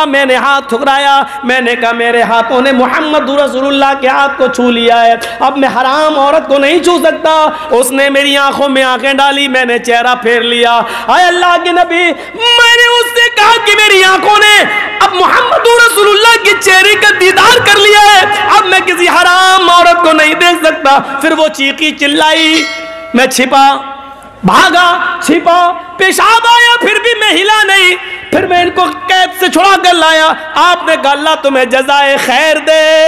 میں نے ہاتھ ٹھکرایا, میں نے کہا میرے ہاتھوں نے محمد رسول اللہ کے ہاتھ کو چھو لیا ہے, اب میں حرام عورت کو نہیں چھو سکتا. اس نے میری آنکھوں میں آنکھیں ڈالی, میں نے چہرہ پھیر لیا. اے اللہ کے نبی, میں نے اس سے کہا کہ میری آنکھوں نے اب محمد رسول اللہ کے چہرے کا دیدار کر لیا ہے, اب میں کسی حرام عورت کو نہیں دیکھ سکتا. پھر وہ چیخی چلائی, میں چھپا, بھاگا, چھپا, پیشاب آیا, پھر بھی میں ہلا نہیں. پھر میں ان کو قید سے چھڑا کر لایا. آپ نے کہا اللہ تمہیں جزائے خیر دے,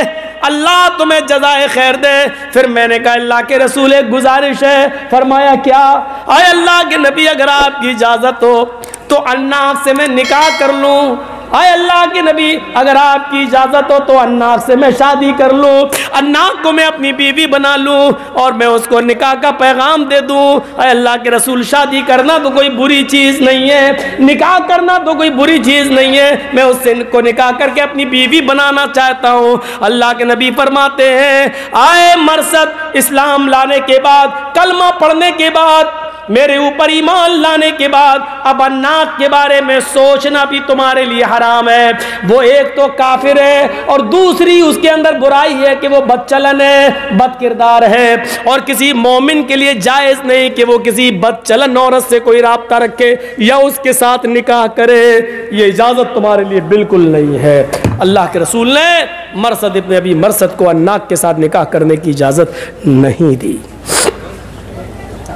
اللہ تمہیں جزائے خیر دے. پھر میں نے کہا اللہ کے رسول ایک گزارش ہے. فرمایا کیا؟ اے اللہ کے نبی اگر آپ کی اجازت ہو تو اناف سے میں نکاح کر لوں. اے اللہ کے نبی اگر آپ کی اجازت ہو تو اناف سے میں شادی کر لوں, اناف کو میں اپنی بیوی بنا لوں اور میں اس کو نکاح کا پیغام دے دوں. اے اللہ کے رسول شادی کرنا تو کوئی بری چیز نہیں ہے, نکاح کرنا تو کوئی بری چیز نہیں ہے, میں اس سے کو نکاح کر کے اپنی بیوی بنانا چاہتا ہوں. اللہ کے نبی فرماتے ہیں آئے مرثد, اسلام لانے کے بعد, کلمہ پڑھنے کے بعد, میرے اوپر ایمان لانے کے بعد اب اناق کے بارے میں سوچنا بھی تمہارے لیے حرام ہے. وہ ایک تو کافر ہے اور دوسری اس کے اندر برائی ہے کہ وہ بد چلن ہے, بد کردار ہے, اور کسی مومن کے لیے جائز نہیں کہ وہ کسی بد چلن عورت سے کوئی رابطہ رکھے یا اس کے ساتھ نکاح کرے. یہ اجازت تمہارے لیے بالکل نہیں ہے. اللہ کے رسول نے مرثد ابن ابی مرثد کو اناق کے ساتھ نکاح کرنے کی اجازت نہیں دی.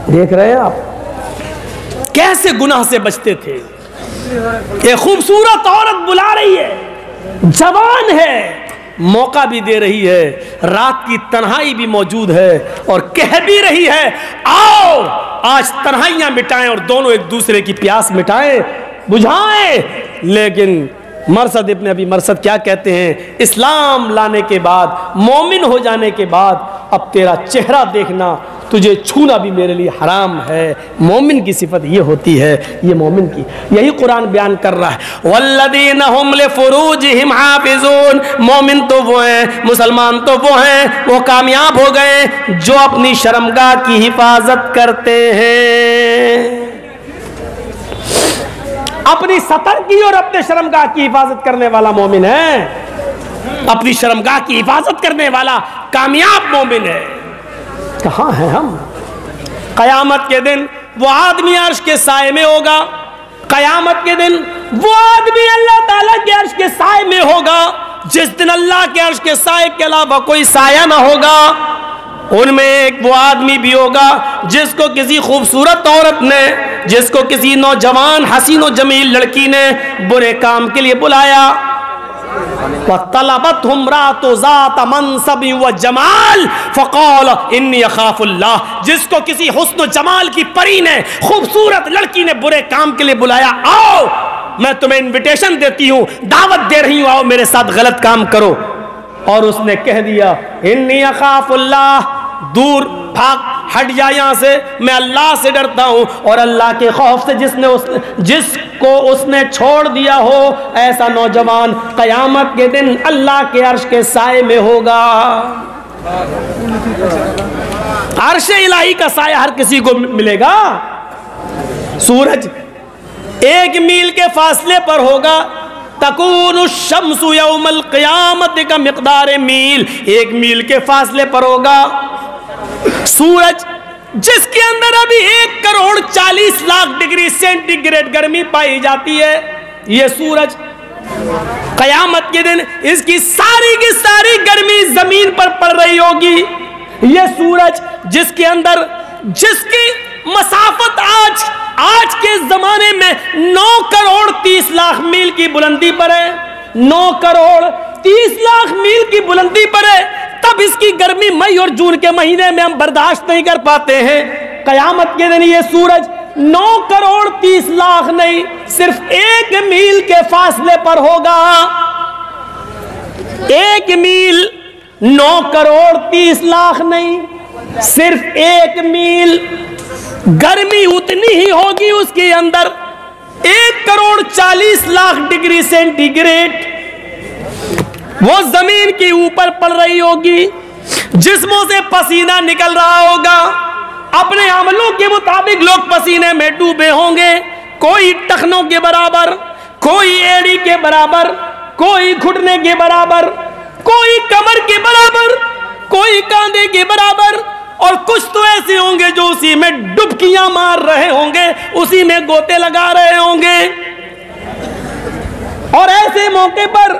دیکھ رہے ہیں آپ کیسے گناہ سے بچتے تھے. یہ خوبصورت عورت بلا رہی ہے, جوان ہے, موقع بھی دے رہی ہے, رات کی تنہائی بھی موجود ہے اور کہہ بھی رہی ہے آؤ آج تنہائیاں مٹائیں اور دونوں ایک دوسرے کی پیاس مٹائیں, بجھائیں. لیکن مرثد ابن ابی مرثد کیا کہتے ہیں, اسلام لانے کے بعد, مومن ہو جانے کے بعد اب تیرا چہرہ دیکھنا, تجھے چھونا بھی میرے لیے حرام ہے. مومن کی صفت یہ ہوتی ہے, یہ مومن کی, یہی قرآن بیان کر رہا ہے. والذین هم لفروجہم حافظون, مومن تو وہ ہیں, مسلمان تو وہ ہیں, وہ کامیاب ہو گئے جو اپنی شرمگاہ کی حفاظت کرتے ہیں. اپنی سطر کی اور اپنے شرمگاہ کی حفاظت کرنے والا مومن ہے, اپنی شرمگاہ کی حفاظت کرنے والا کامیاب مومن ہے. کہاں ہیں ہم؟ قیامت کے دن وہ آدمی عرش کے سائے میں ہوگا, قیامت کے دن وہ آدمی اللہ تعالیٰ کے عرش کے سائے میں ہوگا جس دن اللہ کے عرش کے سائے کے علاوہ کوئی سایہ نہ ہوگا. ان میں ایک وہ آدمی بھی ہوگا جس کو کسی خوبصورت عورت نے, جس کو کسی نوجوان حسین و جمیل لڑکی نے برے کام کے لیے بلایا. وَطَلَبَتْهُمْ امْرَأَةٌ ذَاتَ مَنْصَبٍ وَجَمَالٍ فَقَالَ إِنِّي أَخَافُ اللَّهَ, جس کو کسی حسن و جمال کی پری نے, خوبصورت لڑکی نے برے کام کے لیے بلایا, آؤ میں تمہیں انویٹیشن دیتی ہوں, دعوت دے رہی ہوں, آؤ میرے ساتھ غلط کام کرو. اور اس نے کہہ دیا انی اخاف اللہ, دور بھاگ, ہٹ جا یہاں سے, میں اللہ سے ڈرتا ہوں. اور اللہ کے خوف سے جس کو اس نے چھوڑ دیا ہو, ایسا نوجوان قیامت کے دن اللہ کے عرش کے سائے میں ہوگا. عرش الہی کا سایہ ہر کسی کو ملے گا. سورج 1 میل کے فاصلے پر ہوگا, تکون الشمس یوم القیامت کا مقدار میل, 1 میل کے فاصلے پر ہوگا. سورج جس کے اندر ابھی 1,40,00,000 ڈگری سینٹی گریڈ گرمی پائی جاتی ہے, یہ سورج قیامت کے دن اس کی ساری گرمی زمین پر پڑ رہی ہوگی. یہ سورج جس کے اندر, جس کی مسافت آج کے زمانے میں 9,30,00,000 میل کی بلندی پر ہے, 9,30,00,000 میل کی بلندی پر ہے, تب اس کی گرمی مئی اور جون کے مہینے میں ہم برداشت نہیں کر پاتے ہیں. قیامت کے دن یہ سورج 9,30,00,000 نہیں, صرف 1 میل کے فاصلے پر ہوگا. 1 میل 9,30,00,000 نہیں, صرف 1 میل. گرمی اتنی ہی ہوگی اس کے اندر, 1,40,00,000 ڈگری سینٹی گریڈ وہ زمین کے اوپر پڑ رہی ہوگی. جسموں سے پسینہ نکل رہا ہوگا, اپنے عملوں کے مطابق لوگ پسینے میں ڈوبے ہوں گے, کوئی ٹخنوں کے برابر, کوئی ایڑی کے برابر، کوئی گھٹنے کے برابر، کوئی کمر کے برابر، کوئی کاندھے کے برابر، اور کچھ تو ایسے ہوں گے جو اسی میں ڈبکیاں مار رہے ہوں گے، اسی میں گوتے لگا رہے ہوں گے۔ اور ایسے موقع پر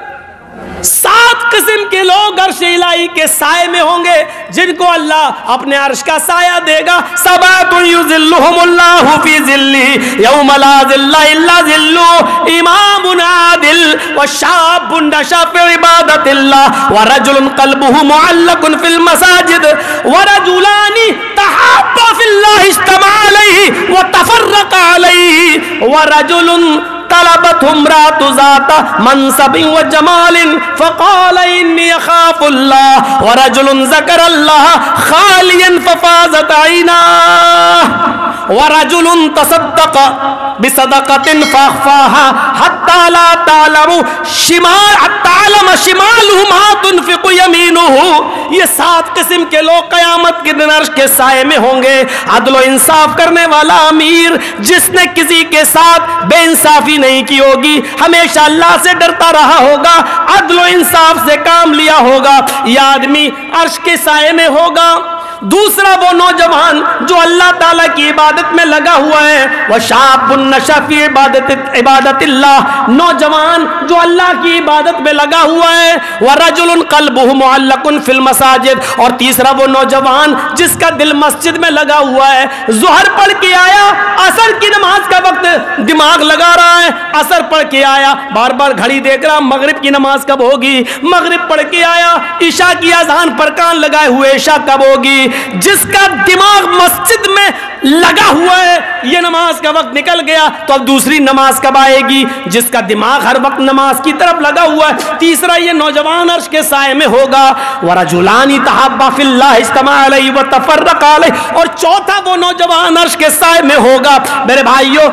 7 قسم کے لوگ عرش الہی کے سائے میں ہوں گے، جن کو اللہ اپنے عرش کا سایہ دے گا۔ سبعۃ یظلھم اللہ فی ظلہ یوم لا ظل الا ظلہ، امام عادل وشاب نشأ فی عبادۃ اللہ ورجل قلبہ معلق فی المساجد ورجلان تحابا فی اللہ اجتمعا علیہ وتفرقا علیہ ورجل طلبته امرأة ذات منصب وجمال فقال إني أخاف الله ورجل ذكر الله خاليا ففازت عيناه ورجل تصدق بصدقة فأخفاها حتى لا تعلم شماله ما تنفق يمينه۔ یہ 7 قسم کے لوگ قیامت کے دن عرش کے سائے میں ہوں گے۔ عدل و انصاف کرنے والا امیر، جس نے کسی کے ساتھ بے انصافی نہیں کی ہوگی، ہمیشہ اللہ سے ڈرتا رہا ہوگا، عدل و انصاف سے کام لیا ہوگا، یہ آدمی عرش کے سائے میں ہوگا۔ دوسرا وہ نوجوان جو اللہ تعالیٰ کی عبادت میں لگا ہوا ہے، وشاب نشأ فی عبادت اللہ، نوجوان جو اللہ کی عبادت میں لگا ہوا ہے، ورجل قلبہ معلق فی المساجد، اور تیسرا وہ نوجوان جس کا دل مسجد میں لگا ہوا ہے، ظہر پڑھ کے آیا، عصر کی نماز کا وقت دماغ لگا رہا ہے، عصر پڑھ کے آیا، بار بار گھڑی دیکھ رہا مغرب کی نماز کب ہوگی، مغرب پڑھ کے آیا، عشاء کی اذان پر کان لگائے ہوئے عشاء کب ہوگی۔ جس کا دماغ مسجد میں لگا ہوا ہے، یہ نماز کا وقت نکل گیا تو اب دوسری نماز کب آئے گی، جس کا دماغ ہر وقت نماز کی طرف لگا ہوا ہے، تیسرا یہ نوجوان عرش کے سائے میں ہوگا۔ ورجلان تحابا فی اللہ اجتمعا علیہ وتفرقا علیہ، اور چوتھا وہ نوجوان عرش کے سائے میں ہوگا۔ میرے بھائیو،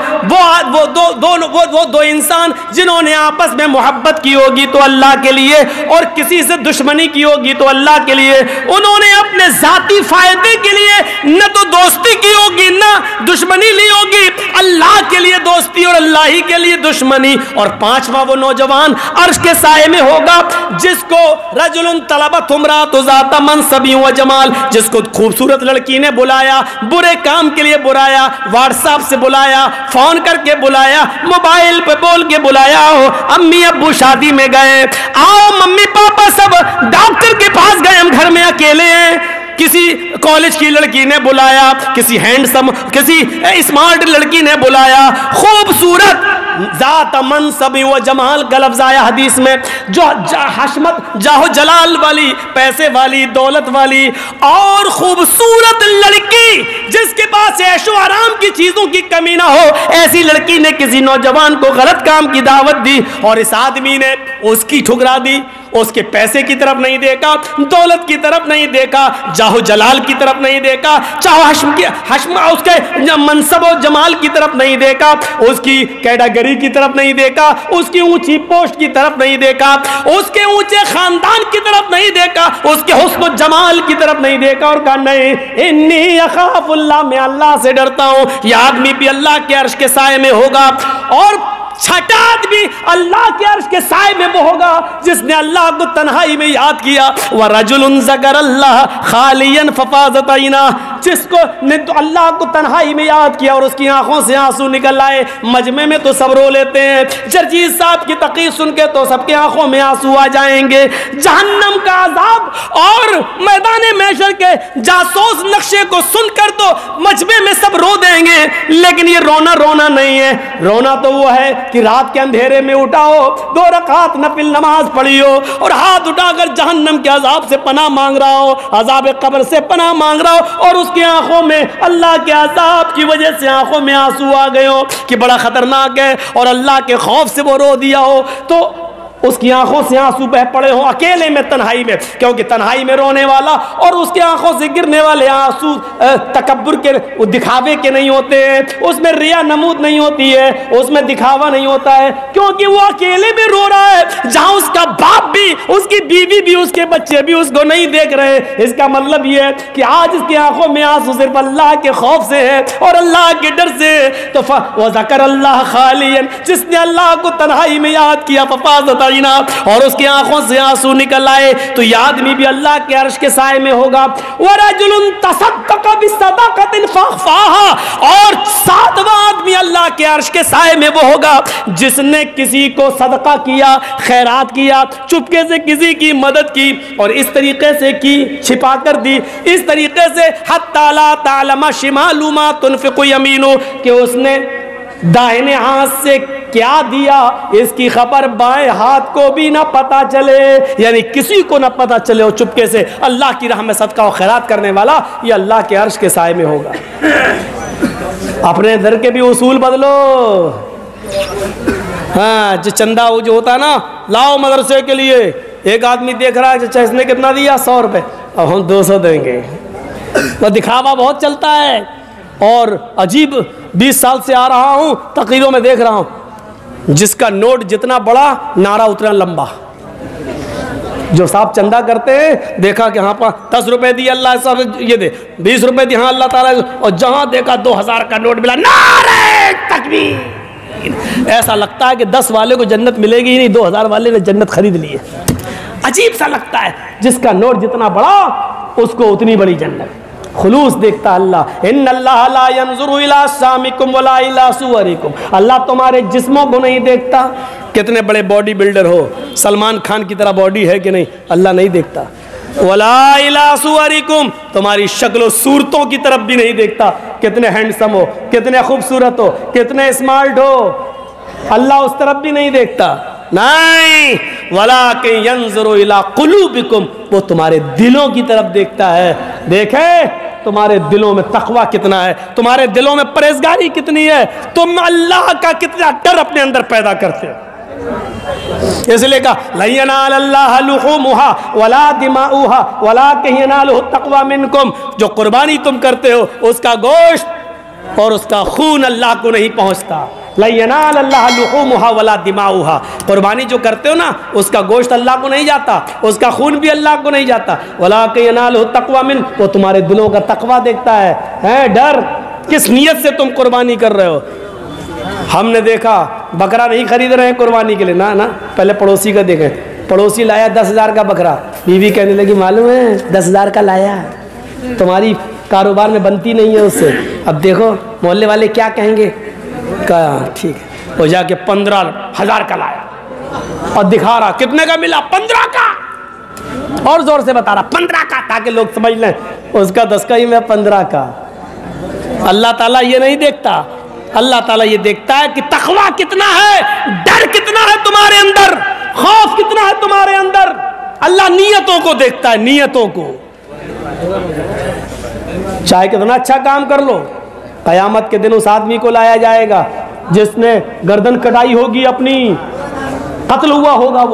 وہ دو انسان جنہوں نے آپس میں محبت کی ہوگی تو اللہ کے لیے، اور کسی سے دشمنی کی ہوگی تو اللہ کے لیے، انہوں نے اپنے ذاتی فائدے کے لیے نہ تو دوستی کی ہوگی نہ دشمنی لی ہوگی، اللہ کے لیے دوستی اور اللہ ہی کے لیے دشمنی۔ اور پانچواں وہ نوجوان عرش کے سائے میں ہوگا جس کو رجل طلبت امرأة ذات منصب و جمال، جس کو خوبصورت لڑکی نے بلایا، برے کام کے لیے بلایا، واٹس ایپ سے بلایا، فون کر کے بلایا، موبائل پہ بول کے بلایا، ہو امی ابو شادی میں گئے، آؤ ممی پاپا سب ڈاکٹر کے پاس گئے، ہم گھر میں اکیلے ہیں۔ کسی کالج کی لڑکی نے بلایا، کسی ہینڈسم کسی اسمارٹ لڑکی نے بلایا، خوبصورت ذات منصب و جمال کا لفظ آیا حدیث میں، جو حشمت جاہو جلال والی، پیسے والی، دولت والی اور خوبصورت لڑکی جس کے پاس عیش و آرام کی چیزوں کی کمی نہ ہو، ایسی لڑکی نے کسی نوجوان کو غلط کام کی دعوت دی اور اس آدمی نے اس کی ٹھکرا دی، اس کے پیسے کی طرف نہیں دیکھا، دولت کی طرف نہیں دیکھا، جاہو جلال کی طرف نہیں دیکھا، چاہو اس کے منصب و جمال کی طرف نہیں دیکھا، اس کی کیٹاگری کی طرف نہیں دیکھا، اس کی اونچی پوسٹ کی طرف نہیں دیکھا، اس کے اونچے خاندان کی طرف نہیں دیکھا، اس کے حسن و جمال کی طرف نہیں دیکھا، اور کہا نہیں، انی اخاف اللہ، میں اللہ سے ڈرتا ہوں۔ یہ آدمی بھی اللہ کے عرش کے سائے میں ہوگا۔ اور چھٹا آدمی اللہ کے عرش کے سائے میں وہ ہوگا جس نے اللہ کو تنہائی میں یاد کیا، وَرَجُلٌ ذَكَرَ اللَّهَ خَالِيًا فَفَاضَتْ عَيْنَاهُ، جس کو نے تو اللہ کو تنہائی میں یاد کیا اور اس کی آنکھوں سے آنسو نکل آئے۔ مجمع میں تو سب رو لیتے ہیں، جرجیز صاحب کی تقریر سن کے تو سب کی آنکھوں میں آنسو آ جائیں گے۔ جہنم کا عذاب اور میدان محشر کے جاسوس نقشے کو سن کر تو مجمع میں سب رو دیں گے، لیکن یہ رونا نہیں ہے، رونا تو وہ ہے کہ رات کے اندھیرے میں اٹھا ہو، 2 رکعت نفل نماز پڑھی ہو اور ہاتھ اٹھا کر جہنم کے عذاب سے پناہ مانگ رہا ہو، عذاب قبر سے پناہ مانگ رہا ہو، اور اس کی آنکھوں میں اللہ کے عذاب کی وجہ سے آنکھوں میں آنسو آ گئے ہو کہ بڑا خطرناک ہے، اور اللہ کے خوف سے وہ رو دیا ہو تو اس کی آنکھوں سے آنسو بہ پڑے ہوں اکیلے میں تنہائی میں، کیونکہ تنہائی میں رونے والا اور اس کی آنکھوں سے گرنے والے آنسو تکبر کے دکھاوے کے نہیں ہوتے ہیں، اس میں ریا نمود نہیں ہوتی ہے، اس میں دکھاوا نہیں ہوتا ہے، کیونکہ وہ اکیلے میں رو رہا ہے۔ جہاں اس کا کا باپ بھی, اس کی بیوی بھی, اس کے بچے بھی اس کو نہیں دیکھ رہے. اس کا مطلب یہ ہے کہ آج اس کی آنکھوں میں آنسو صرف اللہ کے خوف سے ہے اور اللہ کے ڈر سے. تو وذکر اللہ خالیا, جس نے اللہ کو تنہائی میں یاد کیا, ففاضت عیناہ, اور اس کی آنکھوں سے آنسو نکل آئے, تو یہ آدمی بھی اللہ کے عرش کے سائے میں ہوگا. ورجل تصدق بصدقۃ فاخفاها, اور ساتواں آدمی اللہ کے عرش کے سائے میں وہ ہوگا جس نے کسی کو صدقہ کیا, خیرات کیا, چپکے سے کسی کی مدد کی, اور اس طریقے سے کی, چھپا کر دی, اس طریقے سے حتی لا تعلم شمال ما تنفق یمینہ, کہ اس نے داہنے ہاتھ سے کیا دیا اس کی خبر بائیں ہاتھ کو بھی نہ پتا چلے, یعنی کسی کو نہ پتا چلے, اور چپکے سے اللہ کی راہ میں صدقہ و خیرات کرنے والا یہ اللہ کے عرش کے سائے میں ہوگا. اپنے در کے بھی اصول بدلو. ہاں, جو چندہ جو ہوتا ہے نا, لاؤ مدرسے کے لیے, ایک آدمی دیکھ رہا ہے چچا اس نے کتنا دیا, 100 روپے, اب ہم 200 دیں گے. تو دکھاوا بہت چلتا ہے, اور عجیب 20 سال سے آ رہا ہوں, تقریروں میں دیکھ رہا ہوں جس کا نوٹ جتنا بڑا نعرہ اتنا لمبا. جو صاحب چندہ کرتے ہیں دیکھا کہ ہاں 10 روپے دی اللہ صاحب یہ دے, 20 روپے دی ہاں اللہ تعالیٰ, اور جہاں دیکھا 2000 کا نوٹ ملا, نعرہ تکبیر. ایسا لگتا ہے کہ 10 والے کو جنت ملے گی ہی نہیں, 2000 والے نے جنت خرید لی ہے. عجیب سا لگتا ہے, جس کا نوٹ جتنا بڑا اس کو اتنی بڑی جنت. خلوص دیکھتا اللہ. ان اللہ لا ينظر الى اجسامکم ولا الى صورکم, اللہ تمہارے جسموں کو نہیں دیکھتا, کتنے بڑے باڈی بلڈر ہو, سلمان خان کی طرح باڈی ہے کہ نہیں, اللہ نہیں دیکھتا. ولا الى صورکم, تمہاری شکل و صورتوں کی طرف بھی نہیں دیکھتا, کتنے ہینڈسم ہو, کتنے خوبصورت ہو, کتنے اسمارٹ ہو, اللہ اس طرف بھی نہیں دیکھتا. نہیں, وَلَٰكِن يَنظُرُ إِلَىٰ قُلُوبِكُمْ, وہ تمہارے دلوں کی طرف دیکھتا ہے. دیکھے تمہارے دلوں میں تقوی کتنا ہے, تمہارے دلوں میں پرہیزگاری کتنی ہے, تم اللہ کا کتنا ڈر اپنے اندر پیدا کرتے ہو. اس لیے کہا لَن يَنَالَ اللَّهَ لُحُومُهَا وَلَا دِمَاؤُهَا وَلَٰكِن يَنَالُهُ التَّقْوَىٰ مِنكُمْ, جو قربانی تم کرتے ہو اس کا گوشت اور اس کا خون اللہ کو نہیں پہنچتا. لَن يَنَالَ اللَّهَ لُحُومُهَا وَلَا دِمَاؤُهَا, قربانی جو کرتے ہو نا اس کا گوشت اللہ کو نہیں جاتا, اس کا خون بھی اللہ کو نہیں جاتا. وَلَٰكِن يَنَالُهُ التَّقْوَىٰ مِنكُمْ, وہ تمہارے دلوں کا تقویٰ دیکھتا ہے, ڈر. کس نیت سے تم قربانی کر رہے ہو. ہم نے دیکھا بکرا نہیں خرید رہے ہیں قربانی کے لیے, نا پہلے پڑوسی کا دیکھیں, پڑوسی لایا 10,000 کا بکرا, بیوی کہنے لگی معلوم ہے 10,000 کا لایا, تمہاری کاروبار میں بنتی نہیں ہے اس سے, اب دیکھو محلے والے کیا کہیں گے. کہا ٹھیک ہے, وہ جا کے 15,000 کا لایا اور دکھا رہا کتنے کا ملا, 15 کا, اور زور سے بتا رہا 15 کا, تاکہ لوگ سمجھ لیں اس کا 10 کا ہی میں 15 کا. اللہ تعالیٰ یہ نہیں دیکھتا, اللہ تعالیٰ یہ دیکھتا ہے کہ تقویٰ کتنا ہے, ڈر کتنا ہے تمہارے اندر, خوف کتنا ہے تمہارے اندر. اللہ نیتوں کو دیکھتا ہے, نیتوں کو. چاہے کتنا اچھا کام کر لو, قیامت کے دن اس آدمی کو لایا جائے گا جس نے گردن کٹائی ہوگی اپنی, قتل ہوا ہوگا وہ.